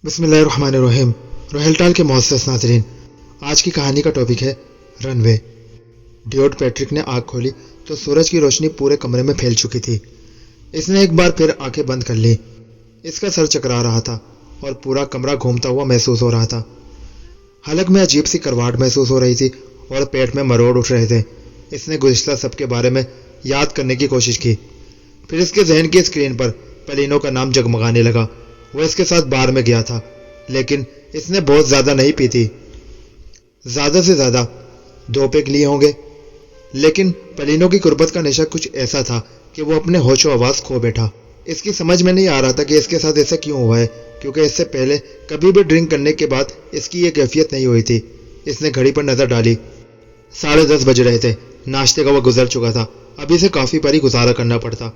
بسم اللہ الرحمن الرحیم۔ روہیل ٹال کے معزز ناظرین، آج کی کہانی کا ٹاپک ہے رن وے۔ ڈیوڈ پیٹرک نے آنکھ کھولی تو سورج کی روشنی پورے کمرے میں پھیل چکی تھی۔ اس نے ایک بار پھر آنکھیں بند کر لی۔ اس کا سر چکرا رہا تھا اور پورا کمرہ گھومتا ہوا محسوس ہو رہا تھا۔ حلق میں عجیب سی کرواہٹ محسوس ہو رہی تھی اور پیٹ میں مروڑ اٹھ رہے تھے۔ اس نے گزشتہ سب کے بارے میں یاد کرنے کی کوشش کی۔ پھر اس کے ذہن کی اسکرین پر پلینو کا نام جگمگانے لگا۔ وہ اس کے ساتھ بار میں گیا تھا، لیکن اس نے بہت زیادہ نہیں پی تھی، زیادہ سے زیادہ 2 پیگ لیے ہوں گے۔ لیکن پلینو کی قربت کا نشہ کچھ ایسا تھا کہ وہ اپنے ہوش و آواز کھو بیٹھا۔ اس کی سمجھ میں نہیں آ رہا تھا کہ اس کے ساتھ ایسا کیوں ہوا ہے، کیونکہ اس سے پہلے کبھی بھی ڈرنک کرنے کے بعد اس کی یہ کیفیت نہیں ہوئی تھی۔ اس نے گھڑی پر نظر ڈالی۔ 10:30 بج رہے تھے۔ ناشتے کا وہ گزر چکا تھا، اب اسے کافی پر ہی گزارا کرنا پڑتا۔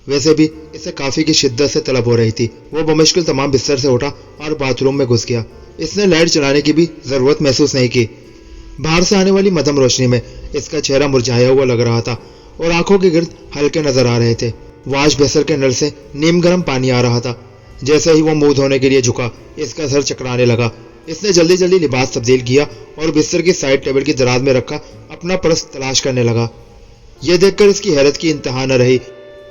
ویسے بھی اسے کافی کی شدت سے طلب ہو رہی تھی۔ وہ بمشکل تمام بستر سے اٹھا اور باتھ روم میں گھس گیا۔ اس نے لائٹ چلانے کی بھی ضرورت محسوس نہیں کی۔ باہر سے آنے والی مدھم روشنی میں اس کا چہرہ مرجھایا ہوا لگ رہا تھا اور آنکھوں کے گرد ہلکے نظر آ رہے تھے۔ واش بیسن کے نل سے نیم گرم پانی آ رہا تھا۔ جیسے ہی وہ منہ دھونے کے لیے جھکا، اس کا سر چکرانے لگا۔ اس نے جلدی جلدی لباس تبدیل کیا اور بستر کی سائڈ ٹیبل کی دراز میں رکھا اپنا پرس تلاش کرنے لگا۔ یہ دیکھ کر اس کی حیرت کی انتہا نہ رہی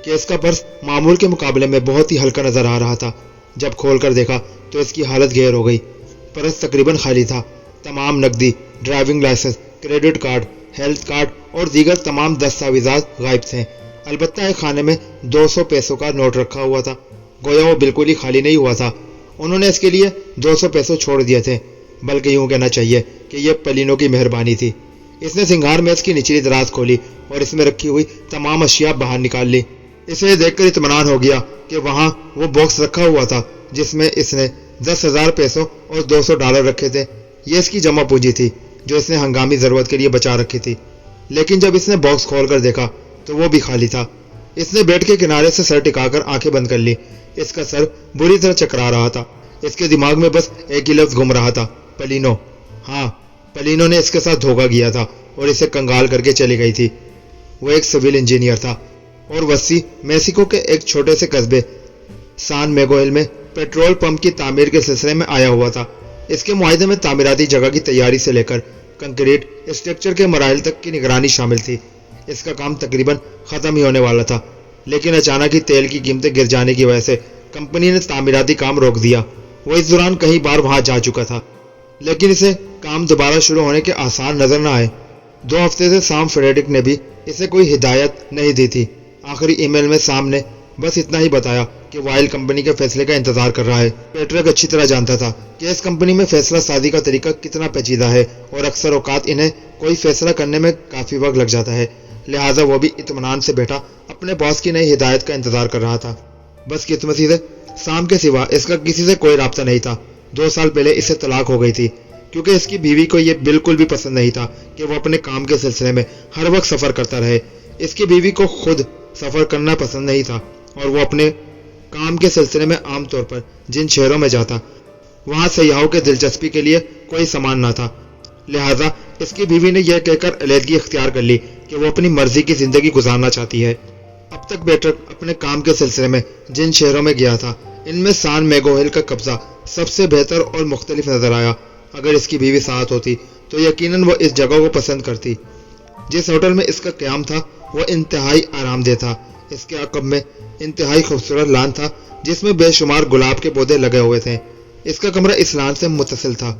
کہ اس کا پرس معمول کے مقابلے میں بہت ہی ہلکا نظر آ رہا تھا۔ جب کھول کر دیکھا تو اس کی حالت گیر ہو گئی۔ پرس تقریباً خالی تھا۔ تمام نقدی، driving licence, credit card, health card اور دیگر تمام دستاویزات غائب تھے۔ البتہ ایک خانے میں 200 پیسوں کا نوٹ رکھا ہوا تھا۔ گویا وہ بالکل ہی خالی نہیں ہوا تھا۔ انہوں نے اس کے لیے 200 پیسوں چھوڑ دیے تھے، بلکہ یوں کہنا چاہیے کہ یہ پلینو کی مہربانی تھی۔ اس نے سنگھار میز کی نچلی دراز کھولی اور اس میں رکھی ہوئی تمام اشیاء باہر نکال لی۔ اسے یہ دیکھ کر اطمینان ہو گیا کہ وہاں وہ باکس رکھا ہوا تھا جس میں اس نے 10,000 پیسوں اور $200 رکھے تھے۔ یہ اس کی جمع پونجی تھی جو اس نے ہنگامی ضرورت کے لیے بچا رکھی تھی۔ لیکن جب اس نے باکس کھول کر دیکھا تو وہ بھی خالی تھا۔ اس نے بیڈ کے کنارے سے سر ٹکا کر آنکھیں بند کر لی۔ اس کا سر بری طرح چکرا رہا تھا۔ اس کے دماغ میں بس ایک ہی لفظ گھوم رہا تھا، پلینو۔ ہاں، پلینو نے اس کے ساتھ دھوکہ کیا تھا اور اسے کنگال کر کے چلی گئی تھی۔ وہ ایک سول انجینئر تھا اور وسیع میکسیکو کے ایک چھوٹے سے قصبے سان میگوئل میں پیٹرول پمپ کی تعمیر کے سلسلے میں آیا ہوا تھا۔ اس کے معاہدے میں تعمیراتی جگہ کی تیاری سے لے کر کنکریٹ اسٹرکچر کے مراحل تک کی نگرانی شامل تھی۔ اس کا کام تقریباً ختم ہی ہونے والا تھا، لیکن اچانک ہی تیل کی قیمتیں گر جانے کی وجہ سے کمپنی نے تعمیراتی کام روک دیا۔ وہ اس دوران کئی بار وہاں جا چکا تھا، لیکن اسے کام دوبارہ شروع ہونے کے آثار نظر نہ آئے۔ 2 ہفتے سے سام فریڈرک نے بھی اسے کوئی ہدایت نہیں دی تھی۔ آخری ای میل میں سام نے بس اتنا ہی بتایا کہ وائل کمپنی کے فیصلے کا انتظار کر رہا ہے۔ پیٹرک اچھی طرح جانتا تھا کہ اس کمپنی میں فیصلہ سازی کا طریقہ کتنا پیچیدہ ہے اور اکثر اوقات انہیں کوئی فیصلہ کرنے میں کافی وقت لگ جاتا ہے۔ لہٰذا وہ بھی اطمینان سے بیٹھا اپنے باس کی نئی ہدایت کا انتظار کر رہا تھا۔ بس قسمتی سے سام کے سوا اس کا کسی سے کوئی رابطہ نہیں تھا۔ 2 سال پہلے اس سے طلاق ہو گئی تھی، کیونکہ اس کی بیوی کو یہ بالکل بھی پسند نہیں تھا کہ وہ اپنے کام کے سلسلے میں ہر وقت سفر کرتا رہے۔ اس کی بیوی کو خود سفر کرنا پسند نہیں تھا اور وہ اپنے کام کے سلسلے میں عام طور پر جن شہروں میں جاتا وہاں سیاحوں کے دلچسپی کے لیے کوئی سامان نہ تھا۔ لہٰذا اس کی بیوی نے یہ کہہ کر علیحدگی اختیار کر لی کہ وہ اپنی مرضی کی زندگی گزارنا چاہتی ہے۔ اب تک پیٹرک اپنے کام کے سلسلے میں جن شہروں میں گیا تھا ان میں سان میگوئل کا قبضہ سب سے بہتر اور مختلف نظر آیا۔ اگر اس کی بیوی ساتھ ہوتی تو یقیناً وہ اس جگہ کو پسند کرتی۔ جس ہوٹل میں اس کا قیام تھا وہ انتہائی آرام دہ تھا۔ اس کے عقب میں انتہائی خوبصورت لان تھا جس میں بے شمار گلاب کے پودے لگے ہوئے تھے۔ اس کا کمرہ اس لان سے متصل تھا،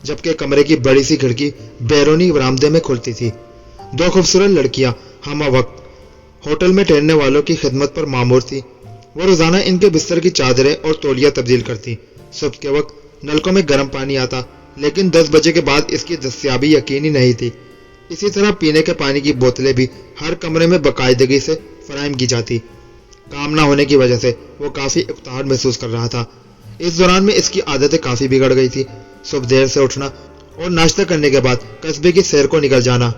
جبکہ کمرے کی بڑی سی کھڑکی بیرونی برآمدے میں کھلتی تھی۔ 2 خوبصورت لڑکیاں ہمہ وقت ہوٹل میں ٹھہرنے والوں کی خدمت پر مامور تھی۔ وہ روزانہ ان کے بستر کی چادریں اور تولیہ تبدیل کرتی۔ صبح کے وقت نلکوں میں گرم پانی آتا، لیکن 10 بجے کے بعد اس کی دستیابی یقینی نہیں تھی۔ اسی طرح پینے کے پانی کی بوتلیں بھی ہر کمرے میں باقاعدگی سے فراہم کی جاتی۔ کام نہ ہونے کی وجہ سے وہ کافی اکتاہٹ محسوس کر رہا تھا۔ اس دوران میں اس کی عادتیں کافی بگڑ گئی تھی۔ صبح دیر سے اٹھنا اور ناشتہ کرنے کے بعد قصبے کی سیر کو نکل جانا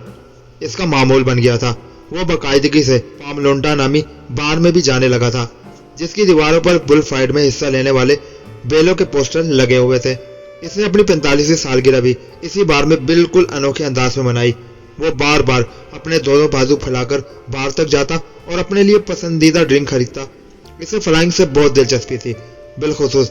اس کا معمول بن گیا تھا۔ وہ باقاعدگی سے پاملونٹا نامی بار میں بھی جانے لگا تھا، جس کی دیواروں پر بل فائٹ میں حصہ لینے والے بیلوں کے پوسٹر لگے ہوئے تھے۔ اس نے اپنی 45ویں سالگرہ بھی اسی بار میں بالکل انوکھے انداز میں منائی۔ وہ بار بار اپنے دونوں بازو پھیلا کر بار تک جاتا اور اپنے لیے پسندیدہ ڈرنک خریدتا۔ اسے فلائنگ سے بہت دلچسپی تھی، بالخصوص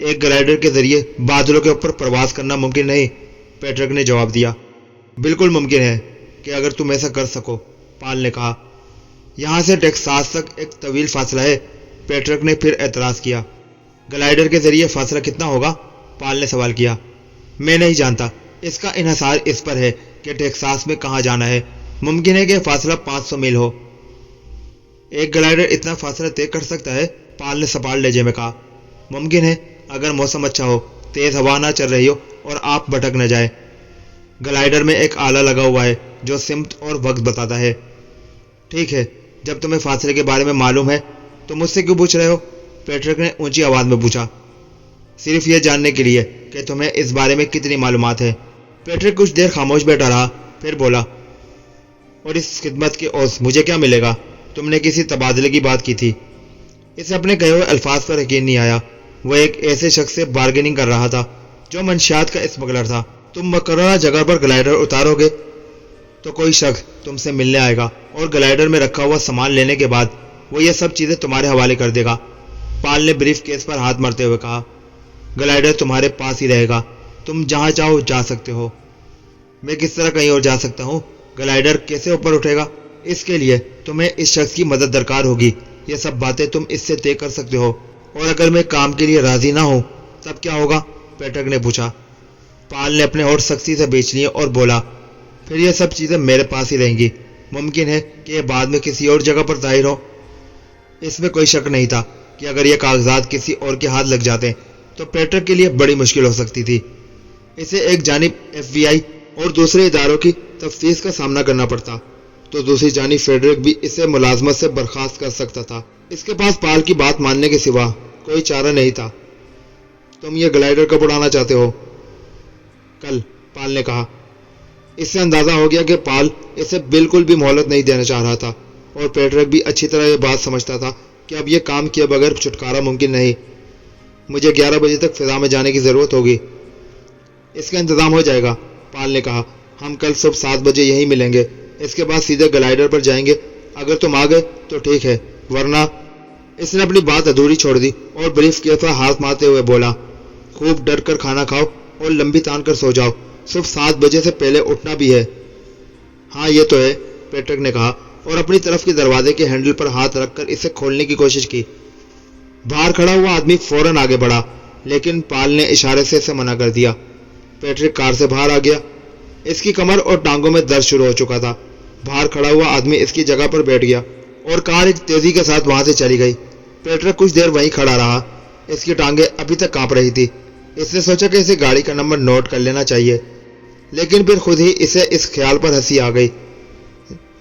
ایک گلائڈر کے ذریعے بادلوں کے اوپر پرواز کرنا ممکن نہیں، پیٹرک نے جواب دیا۔ بالکل ممکن ہے کہ اگر تم ایسا کر سکو، پال نے کہا۔ یہاں سے ٹیکساس تک ایک طویل فاصلہ ہے، پیٹرک نے پھر اعتراض کیا۔ گلائڈر کے ذریعے فاصلہ کتنا ہوگا؟ پال نے سوال کیا۔ میں نہیں جانتا، اس کا انحصار اس پر ہے کہ ٹیکساس میں کہاں جانا ہے۔ ممکن ہے کہ فاصلہ 500 میل ہو۔ ایک گلائڈر اتنا فاصلہ طے کر سکتا ہے؟ پال نے سپاٹ لہجے میں کہا۔ ممکن ہے، اگر موسم اچھا ہو، تیز ہوا نہ چل رہی ہو اور آپ بھٹک نہ جائے۔ گلائڈر میں ایک آلہ لگا ہوا ہے جو سمت اور وقت بتاتا ہے۔ ٹھیک ہے، جب تمہیں فاصلے کے بارے میں معلوم ہے تو مجھ سے کیوں پوچھ رہے ہو؟ پیٹرک نے اونچی آواز میں پوچھا۔ صرف یہ جاننے کے لیے کہ تمہیں اس بارے میں کتنی معلومات ہے۔ پیٹرک کچھ دیر خاموش بیٹھا رہا، پھر بولا، اور اس خدمت کے عوض مجھے کیا ملے گا؟ تم نے کسی تبادلے کی بات کی تھی۔ اسے اپنے کہے ہوئے الفاظ پر یقین نہیں آیا۔ وہ ایک ایسے شخص سے بارگیننگ کر رہا تھا جو منشیات کا اسمگلر تھا۔ تم مقررہ جگہ پر گلائڈر اتارو گے تو کوئی شخص تم سے ملنے آئے گا اور گلائڈر میں رکھا ہوا سامان لینے کے بعد وہ یہ سب چیزیں تمہارے حوالے کر دے گا۔ پال نے بریف کیس پر ہاتھ مارتے ہوئے کہا۔ گلائڈر تمہارے پاس ہی رہے گا، تم جہاں چاہو جا سکتے ہو۔ میں کس طرح کہیں اور جا سکتا ہوں؟ گلائڈر کیسے اوپر اٹھے گا؟ اس کے لیے تمہیں اس شخص کی مدد درکار ہوگی۔ یہ سب باتیں تم اس سے طے کر سکتے ہو۔ اور اگر میں کام کے لیے راضی نہ ہوں تب کیا ہوگا؟ پیٹرک نے پوچھا۔ پال نے اپنے ہونٹ سختی سے بیچ لیے اور بولا، پھر یہ سب چیزیں میرے پاس ہی رہیں گی۔ ممکن ہے کہ یہ بعد میں کسی اور جگہ پر ظاہر ہو۔ اس میں کوئی شک نہیں تھا کہ اگر یہ کاغذات کسی اور کے ہاتھ لگ جاتے تو پیٹرک کے لیے بڑی مشکل ہو سکتی تھی۔ اسے ایک جانب FBI اور دوسرے اداروں کی تفتیش کا سامنا کرنا پڑتا تو دوسری جانب فیڈرک بھی اسے ملازمت سے برخاست کر سکتا تھا۔ اس کے پاس پال کی بات ماننے کے سوا کوئی چارہ نہیں تھا۔ تم یہ گلائڈر کب اڑانا چاہتے ہو؟ کل، پال نے کہا۔ اس سے اندازہ ہو گیا کہ پال اسے بالکل بھی مہلت نہیں دینا چاہ رہا تھا اور پیٹرک بھی اچھی طرح یہ بات سمجھتا تھا کہ اب یہ کام کیے بغیر چھٹکارا ممکن نہیں۔ مجھے 11 بجے تک فضا میں جانے کی ضرورت ہوگی۔ اس کا انتظام ہو جائے گا، پال نے کہا۔ ہم کل صبح 7 بجے یہیں ملیں گے۔ اس کے بعد سیدھے گلائڈر پر جائیں گے۔ اگر تم آ گئے تو ٹھیک ہے، ورنہ… اس نے اپنی بات ادھوری چھوڑ دی اور بریف کیس پر ہاتھ مارتے ہوئے بولا، خوب ڈر کر کھانا کھاؤ اور لمبی تان کر سو جاؤ۔ صبح 7 بجے سے پہلے اٹھنا بھی ہے۔ ہاں یہ تو ہے، پیٹرک نے کہا اور اپنی طرف کے دروازے کے ہینڈل پر ہاتھ رکھ کر اسے کھولنے کی کوشش کی۔ باہر کھڑا ہوا آدمی فوراً آگے بڑھا، لیکن پال نے اشارے سے اسے منع کر دیا۔ پیٹرک کار سے باہر آ گیا۔ اس کی کمر اور ٹانگوں میں درد شروع ہو چکا تھا۔ باہر کھڑا ہوا آدمی اس کی جگہ پر بیٹھ گیا اور کار ایک تیزی کے ساتھ وہاں سے چلی گئی۔ پیٹرک کچھ دیر وہیں کھڑا رہا۔ اس کی ٹانگیں ابھی تک کانپ رہی تھی۔ اس نے سوچا کہ اسے گاڑی کا نمبر نوٹ کر لینا چاہیے، لیکن پھر خود ہی اسے اس خیال پر ہنسی آ گئی،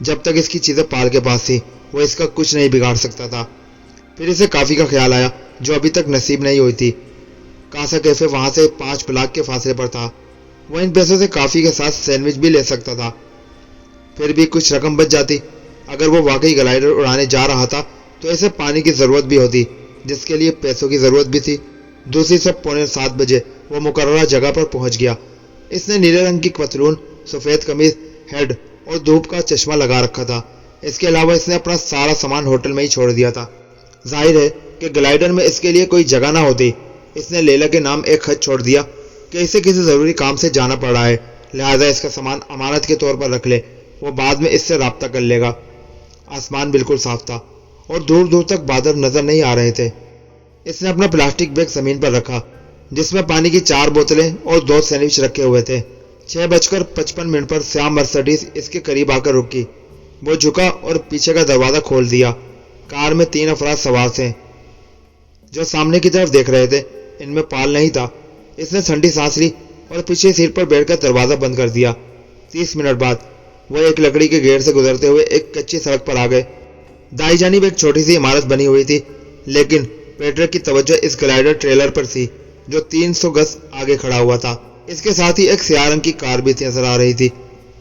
جب تک اس کی چیزیں پال کے پاس تھی وہ اس کا کچھ نہیں بگاڑ سکتا تھا۔ پھر اسے کافی کا خیال آیا جو ابھی تک نصیب نہیں ہوئی تھی۔ کاسا کیفے وہاں سے 5 بلاک کے فاصلے پر تھا۔ وہ ان پیسوں سے کافی کے ساتھ سینڈوچ بھی لے سکتا تھا۔ پھر بھی کچھ رقم بچ جاتی۔ اگر وہ واقعی گلائڈر اڑانے جا رہا تھا تو اسے پانی کی ضرورت بھی ہوتی، جس کے لیے پیسوں کی ضرورت بھی تھی۔ دوسری صبح 6:45 بجے وہ مقررہ جگہ پر پہنچ گیا۔ اس نے نیلے رنگ کی پتلون، سفید قمیض، ہیڈ اور دھوپ کا چشمہ لگا رکھا تھا۔ اس کے علاوہ اس نے اپنا سارا سامان ہوٹل میں ہی چھوڑ دیا تھا۔ ظاہر ہے کہ گلائڈر میں اس کے لیے کوئی جگہ نہ ہوتی۔ اس نے لیلا کے نام ایک خط چھوڑ دیا کہ اسے کسی ضروری کام سے جانا پڑ رہا ہے، لہذا اس کا سامان امانت کے طور پر رکھ لے، وہ بعد میں اس سے رابطہ کر لے گا۔ آسمان بالکل صاف تھا اور دور دور تک بادل نظر نہیں آ رہے تھے۔ اس نے اپنا پلاسٹک بیگ زمین پر رکھا جس میں پانی کی 4 بوتلیں اور 2 سینڈوچ رکھے ہوئے تھے۔ 6:55 پر سیاہ مرسڈیز اس کے قریب آ کر رکی۔ وہ جھکا اور پیچھے کا دروازہ کھول دیا۔ کار میں 3 افراد سوار تھے جو سامنے کی طرف دیکھ رہے تھے۔ ان میں پال نہیں تھا۔ اس نے ٹھنڈی سانس لی اور پیچھے سیٹ پر بیٹھ کر دروازہ بند کر دیا۔ 30 منٹ بعد وہ ایک لکڑی کے گیٹ سے گزرتے ہوئے ایک کچی سڑک پر آ گئے۔ دائیں جانب ایک چھوٹی سی عمارت بنی ہوئی تھی، لیکن پیٹرک کی توجہ اس گلائڈر ٹریلر پر تھی جو 300 گز آگے کھڑا ہوا تھا۔ اس کے ساتھ ہی ایک سیاہ رنگ کی کار بھی نظر آ رہی تھی۔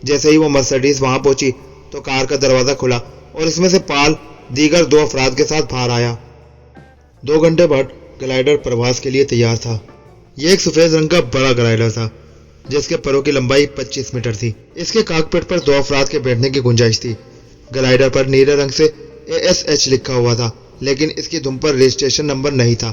جیسے ہی وہ مرسڈیز وہاں پہنچی تو کار کا دروازہ کھلا اور اس میں سے پال دیگر 2 افراد کے ساتھ باہر آیا۔ 2 گھنٹے بعد گلائڈر پرواز کے لیے تیار تھا۔ یہ ایک سفید رنگ کا بڑا گلائڈر تھا جس کے پروں کی لمبائی 25 میٹر تھی۔ اس کے کاکپٹ پر 2 افراد کے بیٹھنے کی گنجائش تھی۔ گلائڈر پر نیلے رنگ سے ASH لکھا ہوا تھا، لیکن اس کی دم پر رجسٹریشن نمبر نہیں تھا۔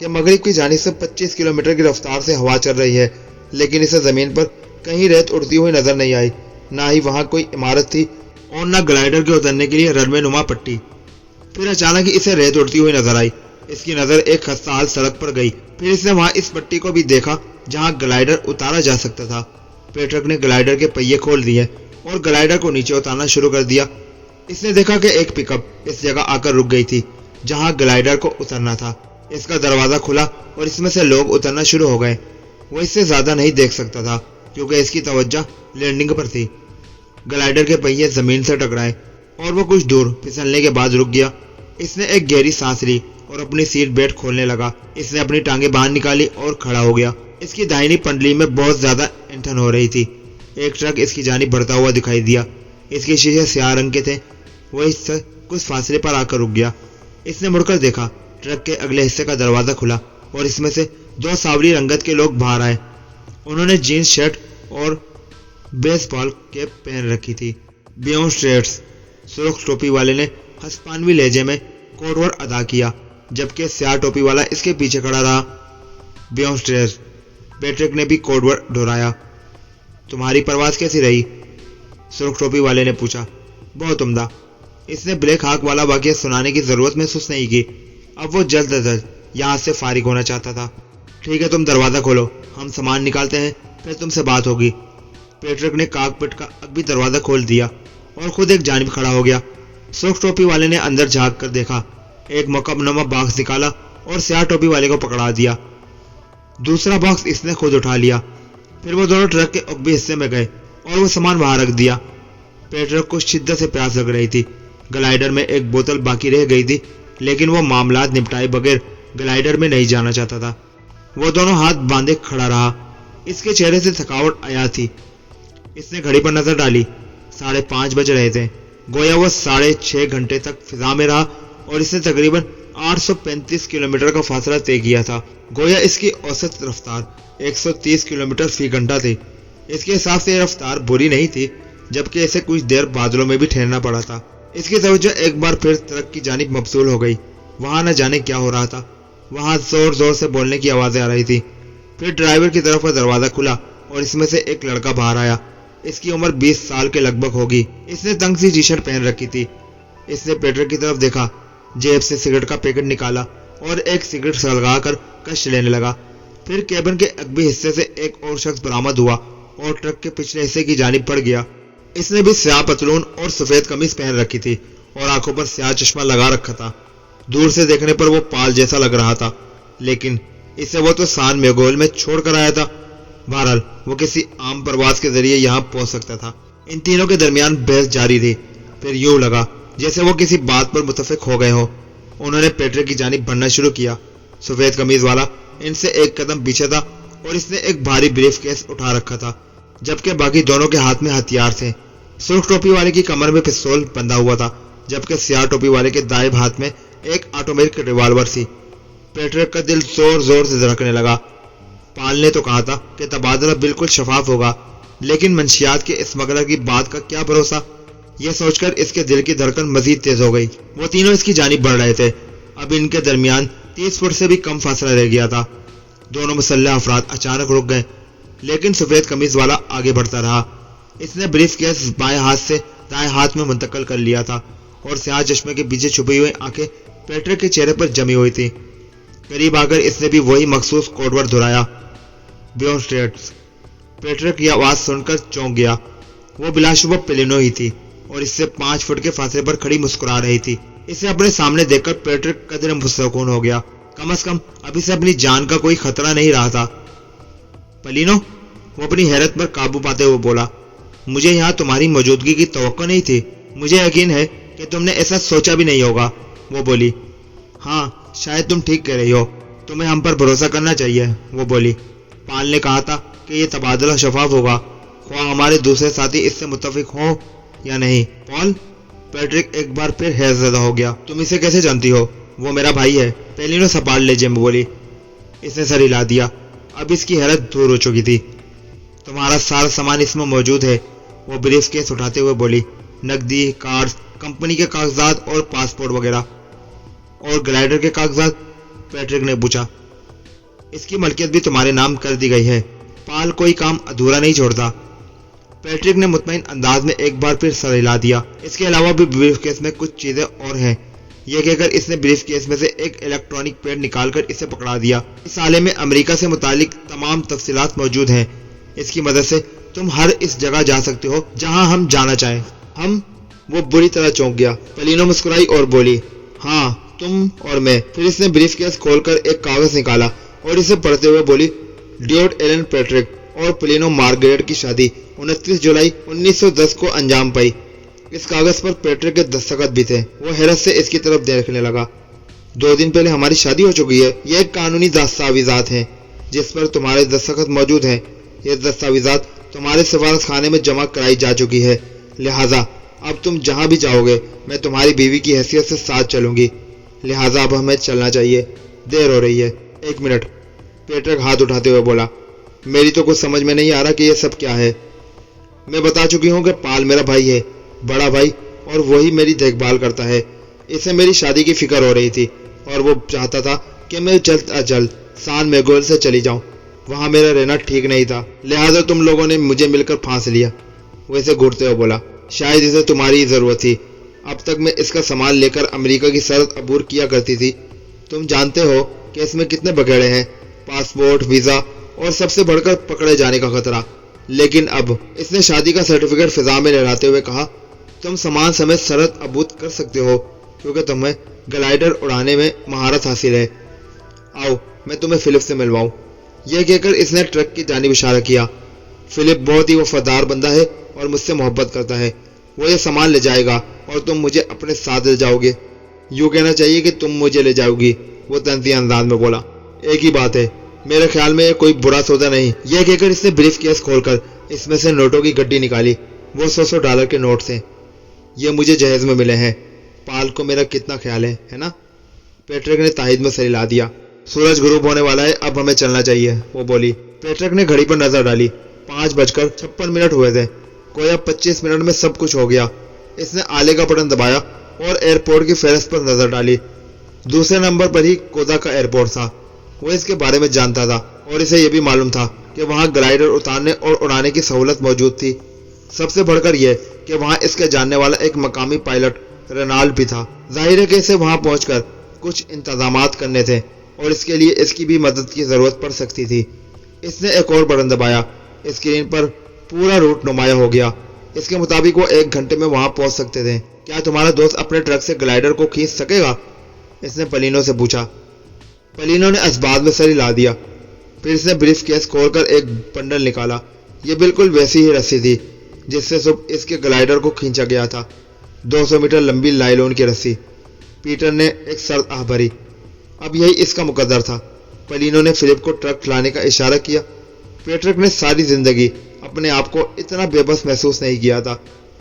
کہ مغرب کی جانب سے 25 کلومیٹر کی رفتار سے ہوا چل رہی ہے، لیکن اسے زمین پر کہیں ریت اڑتی ہوئی نظر نہیں آئی، نہ ہی وہاں کوئی عمارت تھی اور نہ گلائیڈر کے اترنے کے لیے رن وے نما پٹی۔ پھر اچانک ہی اسے ریت اڑتی ہوئی نظر آئی۔ اس کی نظر ایک خستہ حال سڑک پر گئی۔ پھر اس نے وہاں اس پٹی کو بھی دیکھا جہاں گلائیڈر اتارا جا سکتا تھا۔ پیٹرک نے گلائیڈر کے پہیے کھول دیے اور گلائیڈر کو نیچے اتارنا شروع کر دیا۔ اس نے دیکھا کہ ایک پک اپ اس جگہ آ کر رک گئی تھی جہاں گلائیڈر کو اترنا تھا۔ اس کا دروازہ کھلا اور اس میں سے لوگ اترنا شروع ہو گئے۔ وہ اس سے زیادہ نہیں دیکھ سکتا تھا کیونکہ اس کی توجہ لینڈنگ پر تھی۔ گلائیڈر کے پہیے زمین سے ٹکرائے اور وہ کچھ دور پھسلنے کے بعد رک گیا۔ اس نے ایک گہری سانس لی اور اپنی سیٹ بیلٹ کھولنے لگا۔ اس نے اپنی ٹانگیں باہر نکالی اور کھڑا ہو گیا۔ اس کی داہنی پنڈلی میں بہت زیادہ انٹھن ہو رہی تھی۔ ایک ٹرک اس کی جانب بڑھتا ہوا دکھائی دیا۔ اس کے شیشے سیاہ رنگ کے تھے۔ وہ اس سے کچھ فاصلے پر آ کر رک گیا۔ اس نے مڑ کر دیکھا، ٹرک کے اگلے حصے کا دروازہ کھلا اور اس میں سے دو سانولی رنگت کے لوگ باہر آئے۔ انہوں نے جینز شرٹ اور بیس بال کیپ پہن رکھی تھی۔ بیون اسٹریٹس، سرخ ٹوپی والے نے ہسپانوی لہجے میں کوڈ ورڈ ادا کیا، جبکہ سیاہ ٹوپی والا اس کے پیچھے کھڑا رہا۔ بیون اسٹریٹس، پیٹرک نے بھی کوڈ ورڈ دہرایا۔ تمہاری پرواز کیسی رہی؟ سرخ ٹوپی والے نے پوچھا۔ بہت عمدہ۔ اس نے بلیک ہاک والا واقعہ سنانے کی ضرورت محسوس نہیں کی۔ اب وہ جلد از جلد یہاں سے فارغ ہونا چاہتا تھا۔ ٹھیک ہے، تم دروازہ کھولو، ہم سامان نکالتے ہیں، پھر تم سے بات ہوگی۔ پیٹرک نے کاک پٹ کا اگبی دروازہ کھول دیا اور خود ایک جانب کھڑا ہو گیا۔ سرخ ٹوپی والے نے اندر جھانک کر دیکھا، ایک مکعب نما باکس نکالا اور سیاہ ٹوپی والے کو پکڑا دیا۔ دوسرا باکس اس نے خود اٹھا لیا۔ پھر وہ دونوں ٹرک کے عقبی حصے میں گئے اور وہ سامان وہاں رکھ دیا۔ پیٹرک کو شدت سے پیاس لگ رہی تھی۔ گلائیڈر میں ایک بوتل باقی رہ گئی تھی، لیکن وہ معاملات نپٹائے بغیر گلائیڈر میں نہیں جانا چاہتا تھا۔ وہ دونوں ہاتھ باندھے کھڑا رہا۔ اس کے چہرے سے تھکاوٹ آیا تھی۔ اس نے گھڑی پر نظر ڈالی۔ 5:30 بج رہے تھے۔ گویا وہ 6.5 گھنٹے تک فضا میں رہا اور اس نے تقریباً 835 کلومیٹر کا فاصلہ طے کیا تھا۔ گویا اس کی اوسط رفتار 130 کلومیٹر فی گھنٹہ تھی۔ اس کے حساب سے یہ رفتار بری نہیں تھی، جبکہ اسے کچھ دیر بادلوں میں بھی ٹھہرنا پڑا تھا۔ اس کی توجہ ایک بار پھر ٹرک کی جانب مبذول ہو گئی۔ وہاں نہ جانے کیا ہو رہا تھا۔ وہاں زور زور سے بولنے کی آوازیں آ رہی تھی۔ پھر ڈرائیور کی طرف کا دروازہ کھلا اور اس میں سے ایک لڑکا باہر آیا۔ اس کی عمر 20 سال کے لگ بھگ ہوگی۔ اس نے تنگ سی ٹی شرٹ پہن رکھی تھی۔ اس نے پیٹر کی طرف دیکھا، جیب سے سگریٹ کا پیکٹ نکالا اور ایک سگریٹ سلگا کر کش لینے لگا۔ پھر کیبن کے عقبی حصے سے ایک اور شخص برآمد ہوا اور ٹرک کے پچھلے حصے کی جانب بڑھ گیا۔ اس نے بھی سیاہ پتلون اور سفید قمیص پہن رکھی تھی اور آنکھوں پر سیاہ چشمہ لگا رکھا تھا۔ دور سے دیکھنے پر وہ پال جیسا لگ رہا تھا، لیکن اسے وہ تو سان میگول میں چھوڑ کر آیا تھا۔ بہرحال وہ کسی عام پرواز کے ذریعے یہاں پہنچ سکتا تھا۔ ان تینوں کے درمیان بحث جاری تھی۔ پھر یوں لگا جیسے وہ کسی بات پر متفق ہو گئے ہوں۔ انہوں نے پیٹر کی جانب بڑھنا شروع کیا۔ سفید قمیض والا ان سے ایک قدم پیچھے تھا اور اس نے ایک بھاری بریف کیس اٹھا رکھا تھا، جبکہ باقی دونوں کے ہاتھ میں ہتھیار تھے۔ سرخ ٹوپی والے کی کمر میں پستول بندھا ہوا تھا، جبکہ سیاہ ٹوپی والے کے دائیں ہاتھ میں ایک آٹومیٹک ریوالور تھی۔ پیٹر کا دل زور زور سے دھڑکنے لگا۔ پال نے تو کہا تھا کہ تبادلہ بالکل شفاف ہوگا، لیکن منشیات کے اسمگلر کی بات کا کیا بھروسہ؟ یہ سوچ کر اس کے دل کی دھڑکن مزید تیز ہو گئی۔ وہ تینوں اس کی جانب بڑھ رہے تھے۔ اب ان کے درمیان 30 فٹ سے بھی کم فاصلہ رہ گیا تھا۔ دونوں مسلح افراد اچانک رک گئے، لیکن سفید قمیض والا آگے بڑھتا رہا۔ اس نے بریف کیس بائیں ہاتھ سے دائیں ہاتھ میں منتقل کر لیا تھا اور سیاہ چشمے کے پیچھے چھپی ہوئی آنکھیں پیٹر کے چہرے پر جمی ہوئی تھی۔ قریب آ کر اس نے بھی وہی مخصوص کوڈ ورڈ دہرایا، بیون اسٹریٹس۔ پیٹر کی آواز سن کر چونک گیا۔ وہ بلا شبہ پیلینو ہی تھی اور اس سے 5 فٹ کے فاصلے پر کھڑی مسکرا رہی تھی۔ اسے اپنے سامنے دیکھ کر پیٹر قدر مستسکون ہو گیا۔ کم از کم اب اسے اپنی جان کا کوئی خطرہ نہیں رہا تھا۔ پلینو، وہ اپنی حیرت پر قابو پاتے ہوئے بولا، مجھے یہاں تمہاری موجودگی کی توقع نہیں تھی۔ مجھے یقین ہے کہ تم نے ایسا سوچا بھی نہیں ہوگا۔ وہ بولی، ہاں شاید تم ٹھیک کہہ رہی ہو، تمہیں ہم پر بھروسہ کرنا چاہیے۔ وہ بولی، پال نے کہا تھا کہ یہ تبادلہ شفاف ہوگا، خواہ ہمارے دوسرے ساتھی اس سے متفق ہوں یا نہیں۔ پال، پیٹرک ایک بار پھر حیرت زدہ ہو گیا۔ تم اسے کیسے جانتی ہو؟ وہ میرا بھائی ہے، پیلینو سپال لہجے میں بولی۔ اس نے سر ہلا دیا۔ اب اس کی حیرت دور ہو چکی تھی۔ تمہارا سارا سامان اس میں موجود ہے، وہ بریف کیس اٹھاتے ہوئے بولی، نقدی، کارڈز، کمپنی کے کاغذات اور پاسپورٹ وغیرہ۔ اور گلائیڈر کے کاغذات؟ پیٹرک نے پوچھا۔ اس کی ملکیت بھی تمہارے نام کر دی گئی ہے۔ پال کوئی کام ادھورا نہیں چھوڑتا۔ پیٹرک نے مطمئن انداز میں ایک بار پھر سر ہلا دیا۔ اس کے علاوہ بھی بریف کیس میں کچھ چیزیں اور ہیں۔ یہ کہہ کر اس نے بریف کیس میں سے ایک الیکٹرانک پیڈ نکال کر اسے پکڑا دیا۔ اس آلے میں امریکہ سے متعلق تمام تفصیلات موجود ہیں۔ اس کی مدد سے تم ہر اس جگہ جا سکتے ہو جہاں ہم جانا چاہیں۔ ہم؟ وہ بری طرح چونک گیا۔ پلینو مسکرائی اور بولی، ہاں تم اور میں۔ پھر اس نے بریف کیس کھول کر ایک کاغذ نکالا اور اسے پڑھتے ہوئے بولی، ڈیوڈ ایلن پیٹرک اور پلینو مارگریٹ کی شادی 29 جولائی 1910 کو انجام پائی۔ اس کاغذ پر پیٹرک کے دستخط بھی تھے۔ وہ حیرت سے اس کی طرف دیکھنے لگا۔ 2 دن پہلے ہماری شادی ہو چکی ہے۔ یہ ایک قانونی دستاویزات ہیں جس پر تمہارے دستخط موجود ہیں۔ یہ دستاویزات تمہارے سفارت خانے میں جمع کرائی جا چکی ہے، لہٰذا اب تم جہاں بھی جاؤ گے میں تمہاری بیوی کی حیثیت سے ساتھ چلوں گی، لہٰذا اب ہمیں چلنا چاہیے، دیر ہو رہی ہے۔ 1 منٹ، پیٹرک ہاتھ اٹھاتے ہوئے بولا، میری تو کچھ سمجھ میں نہیں آ رہا کہ یہ سب کیا ہے۔ میں بتا چکی ہوں کہ پال میرا بھائی ہے، بڑا بھائی، اور وہی میری دیکھ بھال کرتا ہے۔ اسے میری شادی کی فکر ہو رہی تھی اور وہ چاہتا تھا کہ میں جلد از جلد سان میگوئل سے چلی جاؤں۔ وہاں میرا رہنا ٹھیک نہیں تھا، لہٰذا تم لوگوں نے مجھے مل کر پھانس لیا۔ وہ اسے گھورتے ہوئے بولا، شاید اسے تمہاری ضرورت تھی۔ اب تک میں اس کا سامان لے کر امریکہ کی سرحد عبور کیا کرتی تھی۔ تم جانتے ہو کہ اس میں کتنے بگیڑے ہیں، پاسپورٹ، ویزا اور سب سے بڑھ کر پکڑے جانے کا خطرہ۔ لیکن اب اس نے شادی کا سرٹیفکیٹ فضا میں لہراتے ہوئے کہا، تم سامان سمیت سرحد عبور کر سکتے ہو کیونکہ تمہیں گلائیڈر اڑانے میں مہارت حاصل ہے۔ آؤ میں تمہیں فلپ سے ملواؤں۔ یہ کہہ کر اس نے ٹرک کی جانب اشارہ کیا۔ فلپ بہت ہی وفادار بندہ ہے اور مجھ سے محبت کرتا ہے۔ وہ یہ سامان لے جائے گا اور تم مجھے اپنے ساتھ لے جاؤ گے۔ یوں کہنا چاہیے کہ تم مجھے لے جاؤ گی، وہ تنزیہ انداز میں بولا۔ ایک ہی بات ہے، میرے خیال میں یہ کوئی برا سودا نہیں۔ یہ کہہ کر اس نے بریف کیس کھول کر اس میں سے نوٹوں کی گڈی نکالی۔ وہ $100 کے نوٹ تھے۔ یہ مجھے جہیز میں ملے ہیں۔ پال کو میرا کتنا خیال ہے نا؟ پیٹرک نے تائید میں سر ہلا دیا۔ سورج غروب ہونے والا ہے، اب ہمیں چلنا چاہیے، وہ بولی۔ پیٹرک نے گھڑی پر نظر ڈالی۔ 5:56 ہوئے تھے۔ گویا 25 منٹ میں سب کچھ ہو گیا۔ اس نے آلے کا بٹن دبایا اور ایئرپورٹ کی فہرست پر نظر ڈالی۔ دوسرے نمبر پر ہی کودا کا ایئرپورٹ تھا۔ وہ اس کے بارے میں جانتا تھا اور اسے یہ بھی معلوم تھا کہ وہاں گلائیڈر اتارنے اور اڑانے کی سہولت موجود تھی۔ سب سے بڑھ کر یہ کہ وہاں اس کے جاننے والا ایک مقامی پائلٹ رینالڈ بھی تھا۔ ظاہر ہے کہ اسے وہاں پہنچ کر کچھ انتظامات کرنے تھے اور اس کے لیے اس کی بھی مدد کی ضرورت پڑ سکتی تھی۔ اس نے ایک اور بٹن دبایا۔ اسکرین پر پورا روٹ نمایاں ہو گیا۔ اس کے مطابق وہ 1 گھنٹے میں وہاں پہنچ سکتے تھے۔ کیا تمہارا دوست اپنے ٹرک سے گلائیڈر کو کھینچ سکے گا؟ اس نے پلینو سے پوچھا۔ پلینو نے اسباب میں سر ہلا دیا۔ پھر اس نے بریف کیس کھول کر ایک بنڈل نکالا۔ یہ بالکل ویسی ہی رسی تھی جس سے صبح اس کے گلائیڈر کو کھینچا گیا تھا، 200 میٹر لمبی لائلون کی رسی۔ پیٹر نے ایک سرد آہ بھری۔ اب یہی اس کا مقدر تھا۔ پلینو نے فلپ کو ٹرک کھلانے کا اشارہ کیا۔ پیٹرک نے ساری زندگی اپنے آپ کو اتنا بے بس محسوس نہیں کیا تھا۔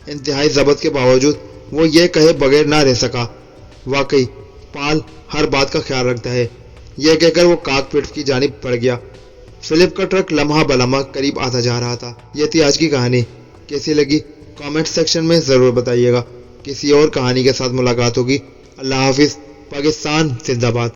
انتہائی ضبط کے باوجود وہ یہ کہے بغیر نہ رہ سکا، واقعی پال ہر بات کا خیال رکھتا ہے۔ یہ کہہ کر وہ کاک پٹ کی جانب بڑھ گیا۔ فلپ کا ٹرک لمحہ بلمحہ قریب آتا جا رہا تھا۔ یہ تھی آج کی کہانی۔ کیسی لگی کامنٹ سیکشن میں ضرور بتائیے گا۔ کسی اور کہانی کے ساتھ ملاقات ہوگی۔ اللہ حافظ۔ پاکستان زندہ باد۔